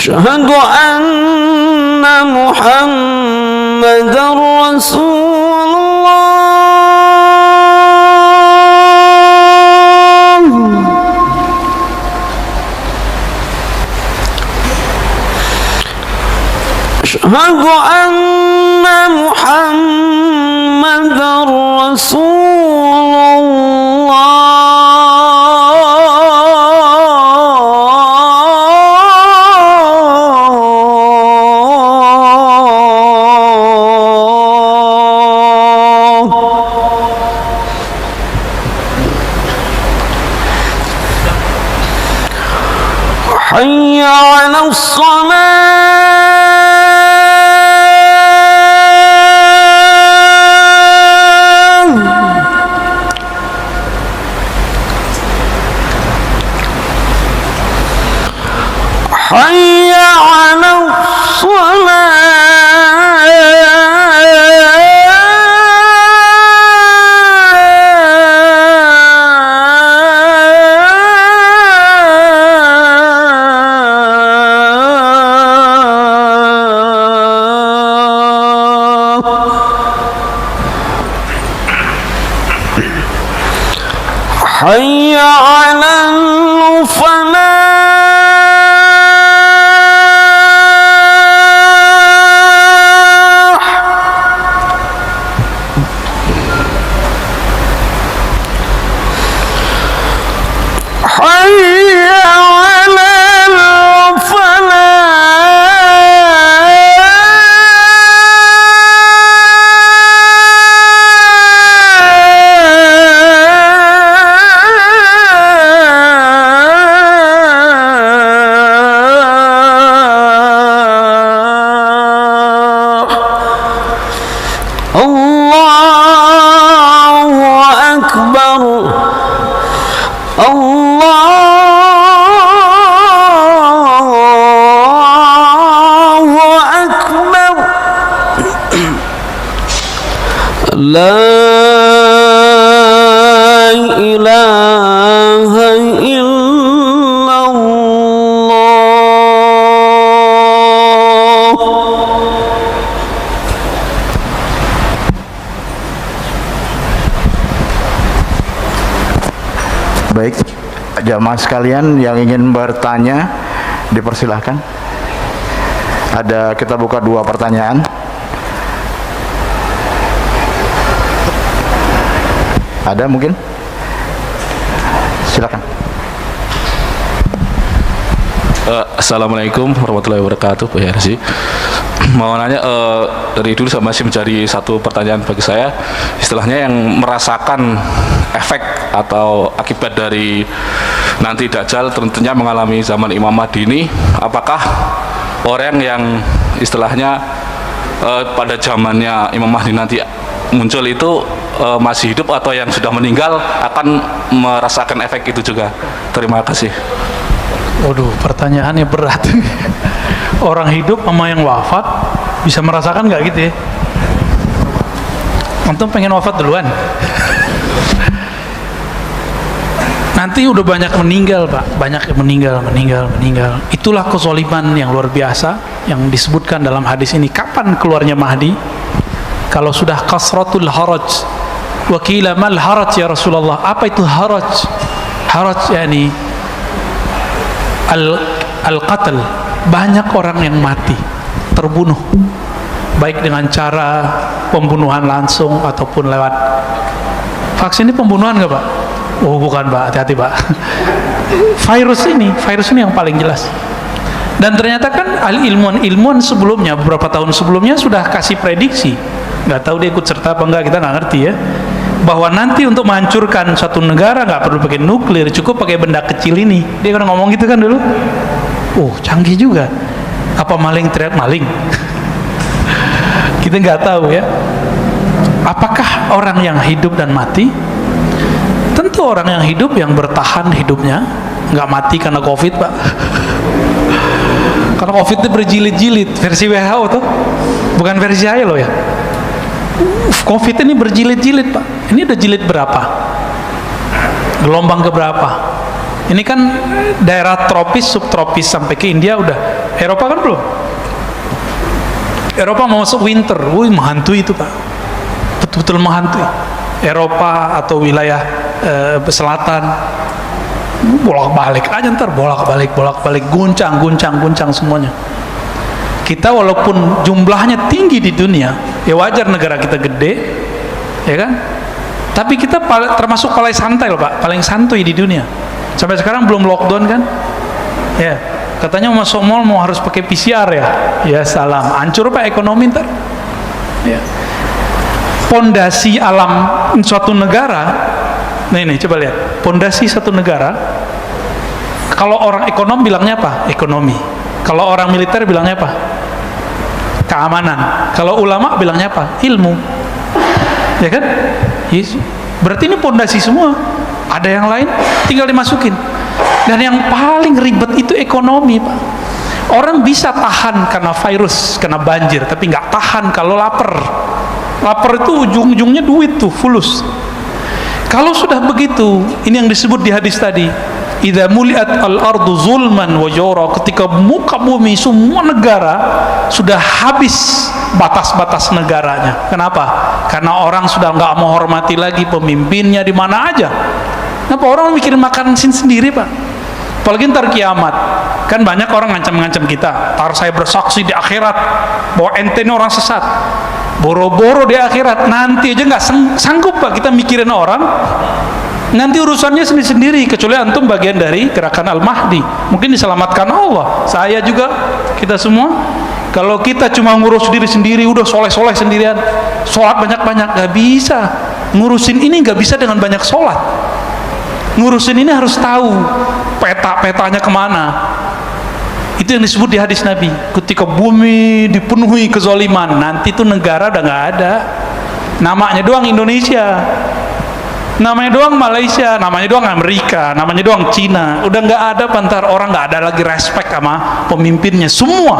Asyhadu anna Muhammadar Rasulullah. Asyhadu anna Muhammadar Rasulullah. حي على الصلاة حي على حي على الفلاح حي على الله أكبر الله أكبر لا إله إلا الله. Baik, jamaah sekalian yang ingin bertanya dipersilahkan. Kita buka 2 pertanyaan. Ada mungkin? Silakan. Assalamualaikum warahmatullahi wabarakatuh, Pak Yarsi. Mau nanya, dari dulu saya masih mencari satu pertanyaan bagi saya, istilahnya yang merasakan efek atau akibat dari nanti Dajjal tentunya mengalami zaman Imam Mahdi ini, apakah orang yang istilahnya pada zamannya Imam Mahdi nanti muncul itu masih hidup atau yang sudah meninggal akan merasakan efek itu juga? Terima kasih. Waduh, pertanyaannya berat. Orang hidup sama yang wafat bisa merasakan nggak gitu ya? Antum pengen wafat duluan? Nanti udah banyak meninggal, Pak. Banyak yang meninggal. Itulah kezaliman yang luar biasa yang disebutkan dalam hadis ini. Kapan keluarnya Mahdi? Kalau sudah kasratul haraj. Wa qila mal haraj ya Rasulullah. Apa itu haraj? Haraj yakni al-qatl, banyak orang yang mati, terbunuh, baik dengan cara pembunuhan langsung ataupun lewat vaksin. Ini pembunuhan nggak, Pak? Oh bukan, Pak, hati-hati, Pak. virus ini yang paling jelas. Dan ternyata kan ilmuwan sebelumnya, beberapa tahun sebelumnya sudah kasih prediksi, nggak tahu dia ikut serta apa enggak, kita nggak ngerti ya, bahwa nanti untuk menghancurkan suatu negara nggak perlu pakai nuklir, cukup pakai benda kecil ini. Dia kan ngomong gitu kan dulu. Oh, canggih juga. Apa maling teriak maling? Kita nggak tahu ya. Apakah orang yang hidup dan mati? Tentu orang yang hidup, yang bertahan hidupnya, nggak mati karena COVID, Pak. Karena COVID itu berjilid-jilid, versi WHO tuh, bukan versi saya loh ya. COVID ini berjilid-jilid, Pak. Ini udah jilid berapa? Gelombang keberapa? Ini kan daerah tropis, subtropis sampai ke India udah. Eropa kan belum. Eropa mau masuk winter, menghantui itu, Pak. Betul-betul menghantui. Eropa atau wilayah selatan, bolak-balik aja ntar, bolak-balik, guncang semuanya. Kita walaupun jumlahnya tinggi di dunia, ya wajar negara kita gede, ya kan? Tapi kita termasuk paling santai loh, Pak, paling santuy di dunia. Sampai sekarang belum lockdown kan? Ya, katanya masuk mall mau harus pakai PCR ya. Ya salam, hancur Pak ekonomi ntar. Ya. Pondasi alam suatu negara, nih coba lihat, pondasi satu negara Kalau orang ekonom bilangnya apa? Ekonomi. Kalau orang militer bilangnya apa? Keamanan. Kalau ulama bilangnya apa? Ilmu. Ya kan? Yes. Berarti ini pondasi semua. Ada yang lain tinggal dimasukin. Dan yang paling ribet itu ekonomi, Pak. Orang bisa tahan karena virus, karena banjir, tapi nggak tahan kalau lapar. Lapar itu ujung-ujungnya duit tuh, fulus. Kalau sudah begitu, ini yang disebut di hadis tadi, idza muliat al-ardu zulman wa jawra, ketika muka bumi semua negara sudah habis batas-batas negaranya. Kenapa? Karena orang sudah nggak mau hormati lagi pemimpinnya di mana aja. Kenapa orang mikirin makan sendiri, Pak? Apalagi ntar kiamat. Kan banyak orang ngancam-ngancam kita, tar saya bersaksi di akhirat bahwa ente ini orang sesat. Boro-boro di akhirat, nanti aja nggak sanggup, Pak, kita mikirin orang. Nanti urusannya sendiri-sendiri, kecuali antum bagian dari gerakan Al-Mahdi. Mungkin diselamatkan Allah. Saya juga, kita semua. Kalau kita cuma ngurus diri sendiri, udah soleh-soleh sendirian, sholat banyak-banyak, nggak bisa. Ngurusin ini nggak bisa dengan banyak sholat. Ngurusin ini harus tahu peta-petanya kemana. Itu yang disebut di hadis Nabi, ketika bumi dipenuhi kezaliman, nanti itu negara udah nggak ada. Namanya doang Indonesia, namanya doang Malaysia, namanya doang Amerika, namanya doang Cina. Udah nggak ada, pantar orang nggak ada lagi respect sama pemimpinnya. Semua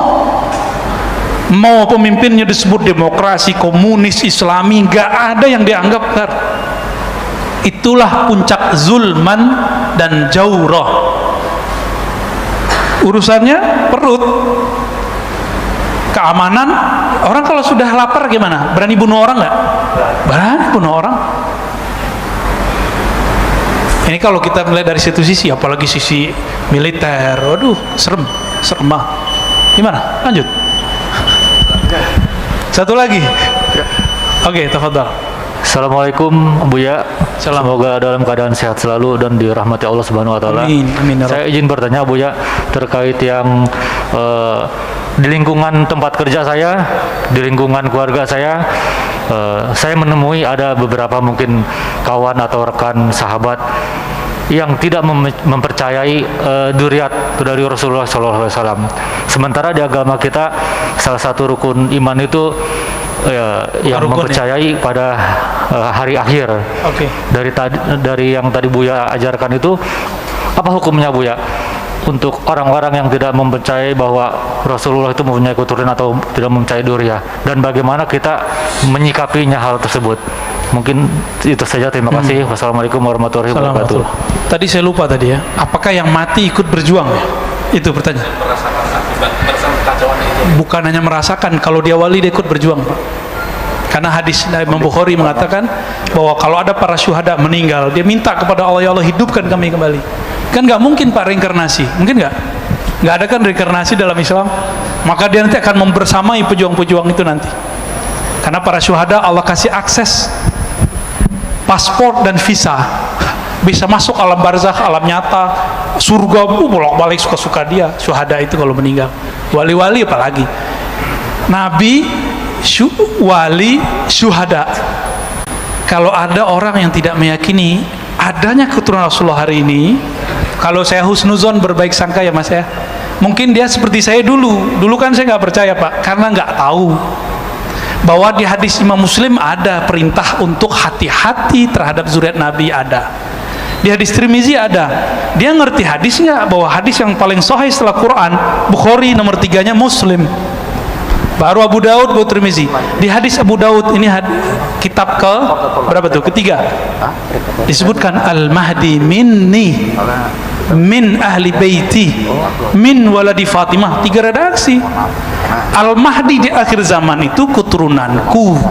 mau pemimpinnya disebut demokrasi, komunis, Islami, nggak ada yang dianggap benar. Itulah puncak zulman dan jaurah. Urusannya perut, keamanan. Orang kalau sudah lapar gimana? Berani bunuh orang nggak? Berani bunuh orang. Ini kalau kita melihat dari situ sisi, apalagi sisi militer, waduh, serem banget. Gimana? Lanjut. Satu lagi. Oke, tafadhal. Assalamualaikum Buya. Semoga dalam keadaan sehat selalu dan dirahmati Allah Subhanahu wa taala. Amin. Saya izin bertanya Buya terkait yang di lingkungan tempat kerja saya, di lingkungan keluarga saya menemui ada beberapa mungkin kawan atau rekan sahabat yang tidak mempercayai dzurriyyat dari Rasulullah SAW. Sementara di agama kita salah satu rukun iman itu yang mempercayai pada hari akhir. Oke. Dari yang tadi Buya ajarkan itu, apa hukumnya Buya untuk orang-orang yang tidak mempercayai bahwa Rasulullah itu mempunyai keturunan atau tidak mempercayai dzurriyyah, dan bagaimana kita menyikapinya hal tersebut? Mungkin itu saja, terima kasih. Wassalamualaikum warahmatullahi wabarakatuh. Tadi saya lupa tadi ya, apakah yang mati ikut berjuang ya? Itu pertanyaan. Bukan hanya merasakan, kalau dia wali dia ikut berjuang, Pak. Karena hadis Imam Bukhari mengatakan bahwa kalau ada para syuhada meninggal, dia minta kepada Allah, ya Allah hidupkan kami kembali. Kan nggak mungkin, Pak, reinkarnasi, mungkin nggak? Nggak ada kan reinkarnasi dalam Islam. Maka dia nanti akan membersamai pejuang-pejuang itu nanti. Karena para syuhada Allah kasih akses paspor dan visa, bisa masuk alam barzakh, alam nyata, surga, bolak-balik suka-suka dia. Syuhada itu kalau meninggal. Wali-wali apalagi. Nabi, wali, syuhada. Kalau ada orang yang tidak meyakini adanya keturunan Rasulullah hari ini, kalau saya husnuzon, berbaik sangka ya Mas ya, mungkin dia seperti saya dulu kan saya nggak percaya, Pak, karena nggak tahu bahwa di hadis Imam Muslim ada perintah untuk hati-hati terhadap zuriat Nabi. Ada di hadis Tirmizi ada. Dia ngerti hadis nggak, bahwa hadis yang paling sahih setelah Quran Bukhari, nomor 3-nya Muslim, baru Abu Daud, baru Tirmizi. Di hadis Abu Daud ini kitab ke berapa tuh? Ketiga. Disebutkan Al-Mahdi minni, min ahli baiti, min waladi Fatimah. 3 redaksi. Al-Mahdi di akhir zaman itu keturunanku,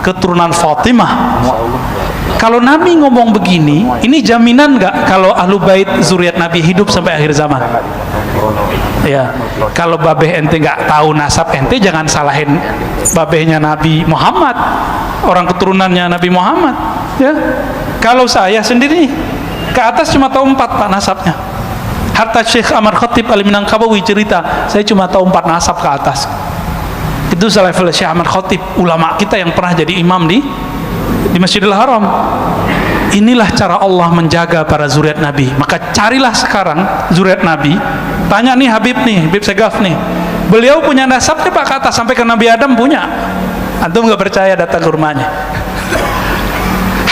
keturunan Fatimah. Kalau Nabi ngomong begini, ini jaminan nggak kalau ahlu bait zuriat Nabi hidup sampai akhir zaman? Ya, kalau babeh ente nggak tahu nasab ente, jangan salahin babehnya Nabi Muhammad, orang keturunannya Nabi Muhammad. Ya, kalau saya sendiri ke atas cuma tahu 4, Pak, nasabnya. Harta Syekh Amar Khatib Al-Minangkabawi cerita, saya cuma tahu 4 nasab ke atas. Itu selevel Syekh Amar Khatib, ulama kita yang pernah jadi imam di Masjidil Haram. Inilah cara Allah menjaga para zuriat Nabi. Maka carilah sekarang zuriat Nabi. Tanya nih Habib Segaf nih. Beliau punya nasabnya Pak kata sampai ke Nabi Adam punya. Antum nggak percaya datang ke rumahnya.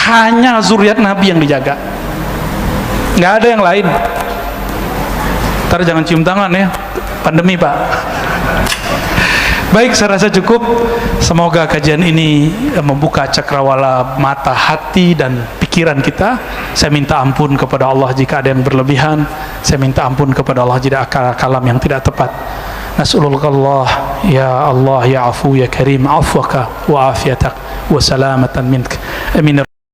Hanya zuriat Nabi yang dijaga. Nggak ada yang lain. Ntar jangan cium tangan ya. Pandemi Pak. Baik, saya rasa cukup. Semoga kajian ini membuka cakrawala mata hati dan pikiran kita. Saya minta ampun kepada Allah jika ada yang berlebihan. Saya minta ampun kepada Allah jika ada kalam yang tidak tepat. Nas'alullah ya Allah ya afu ya karim afwaka wa afiyatak wa salamatan mink. Amin.